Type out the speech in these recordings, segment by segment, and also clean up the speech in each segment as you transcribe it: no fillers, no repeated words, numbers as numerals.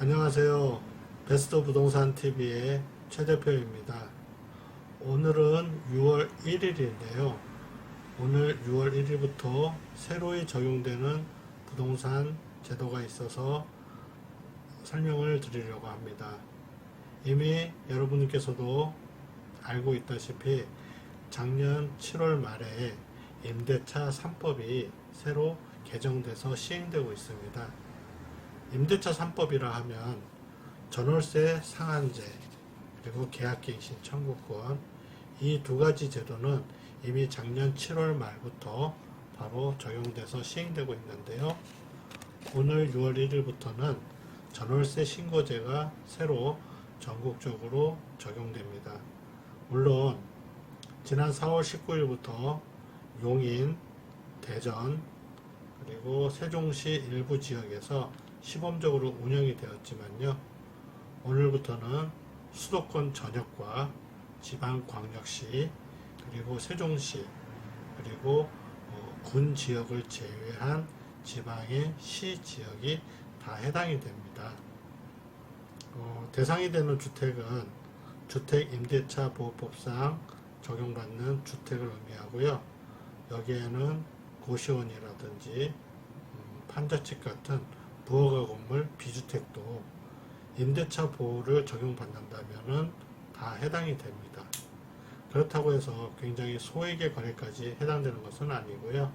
안녕하세요. 베스트 부동산 TV의 최 대표입니다. 오늘은 6월 1일인데요. 오늘 6월 1일부터 새로이 적용되는 부동산 제도가 있어서 설명을 드리려고 합니다. 이미 여러분께서도 알고 있다시피 작년 7월 말에 임대차 3법이 새로 개정돼서 시행되고 있습니다. 임대차 3법이라 하면 전월세 상한제 그리고 계약갱신 청구권 이 두 가지 제도는 이미 작년 7월 말부터 바로 적용돼서 시행되고 있는데요. 오늘 6월 1일부터는 전월세 신고제가 새로 전국적으로 적용됩니다. 물론 지난 4월 19일부터 용인, 대전, 그리고 세종시 일부 지역에서 시범적으로 운영이 되었지만요. 오늘부터는 수도권 전역과 지방광역시 그리고 세종시 그리고 군 지역을 제외한 지방의 시 지역이 다 해당이 됩니다. 대상이 되는 주택은 주택임대차보호법상 적용받는 주택을 의미하고요. 여기에는 고시원이라든지 판자집 같은 부허가 건물 비주택도 임대차 보호를 적용받는다면 다 해당이 됩니다. 그렇다고 해서 굉장히 소액의 거래까지 해당되는 것은 아니고요.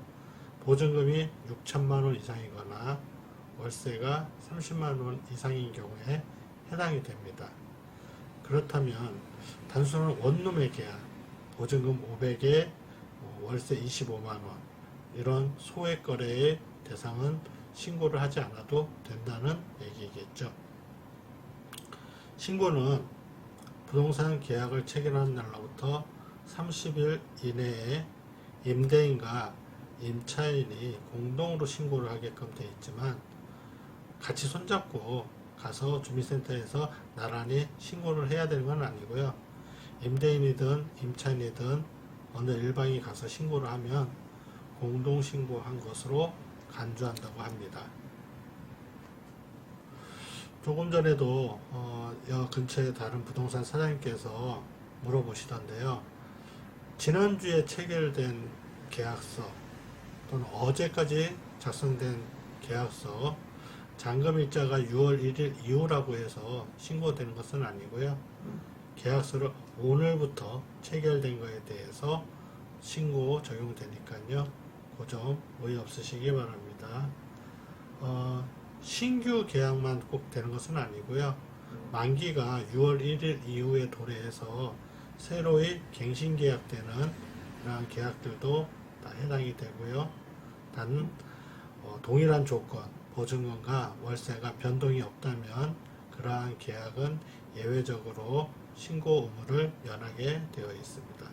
보증금이 6천만원 이상이거나 월세가 30만원 이상인 경우에 해당이 됩니다. 그렇다면 단순한 원룸의 계약, 보증금 500에 월세 25만원 이런 소액 거래의 대상은 신고를 하지 않아도 된다는 얘기겠죠. 신고는 부동산 계약을 체결한 날로부터 30일 이내에 임대인과 임차인이 공동으로 신고를 하게끔 되어 있지만 같이 손잡고 가서 주민센터에서 나란히 신고를 해야 되는 건 아니고요. 임대인이든 임차인이든 어느 일방이 가서 신고를 하면 공동 신고한 것으로 간주한다고 합니다. 조금 전에도 여 근처에 다른 부동산 사장님께서 물어보시던데요. 지난주에 체결된 계약서 또는 어제까지 작성된 계약서 잔금일자가 6월 1일 이후라고 해서 신고되는 것은 아니고요. 계약서를 오늘부터 체결된 것에 대해서 신고 적용되니까요. 그 점 오해 없으시기 바랍니다. 신규 계약만 꼭 되는 것은 아니고요. 만기가 6월 1일 이후에 도래해서 새로이 갱신 계약되는 그러한 계약들도 다 해당이 되고요. 단 동일한 조건, 보증금과 월세가 변동이 없다면 그러한 계약은 예외적으로 신고 의무를 면하게 되어 있습니다.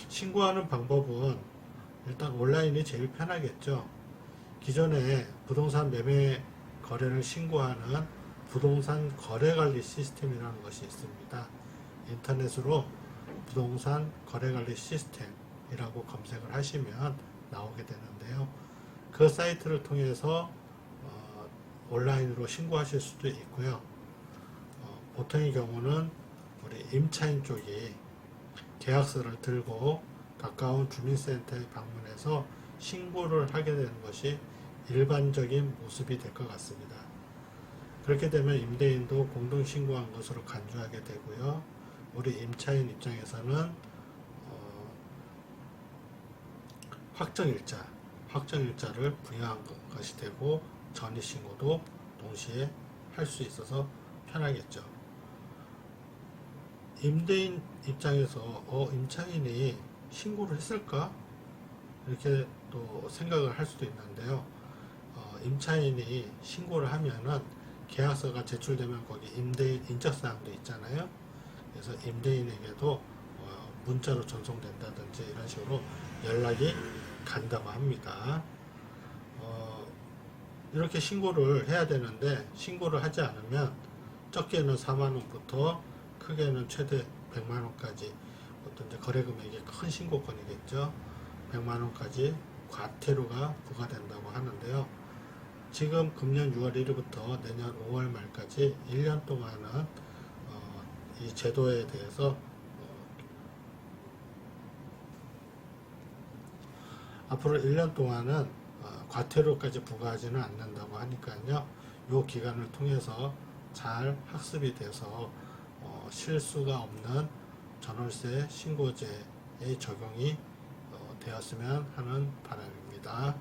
신고하는 방법은 일단 온라인이 제일 편하겠죠. 기존에 부동산 매매 거래를 신고하는 부동산 거래관리 시스템이라는 것이 있습니다. 인터넷으로 부동산 거래관리 시스템이라고 검색을 하시면 나오게 되는데요. 그 사이트를 통해서 온라인으로 신고하실 수도 있고요. 보통의 경우는 우리 임차인 쪽이 계약서를 들고 가까운 주민센터에 방문해서 신고를 하게 되는 것이 일반적인 모습이 될 것 같습니다. 그렇게 되면 임대인도 공동신고한 것으로 간주하게 되고요. 우리 임차인 입장에서는 확정일자를 부여한 것이 되고 전입신고도 동시에 할 수 있어서 편하겠죠. 임대인 입장에서 임차인이 신고를 했을까? 이렇게 또 생각을 할 수도 있는데요. 임차인이 신고를 하면은 계약서가 제출되면 거기 임대인 인적사항도 있잖아요. 그래서 임대인에게도 문자로 전송된다든지 이런 식으로 연락이 간다고 합니다. 이렇게 신고를 해야 되는데 신고를 하지 않으면 적게는 4만원부터 크게는 최대 100만 원까지 어떤 이제 거래 금액이 큰 신고권이겠죠. 100만 원까지 과태료가 부과된다고 하는데요. 지금 금년 6월 1일부터 내년 5월 말까지 1년 동안은 이 제도에 대해서 앞으로 1년 동안은 과태료까지 부과하지는 않는다고 하니까요. 이 기간을 통해서 잘 학습이 돼서 실수가 없는 전월세 신고제의 적용이 되었으면 하는 바람입니다.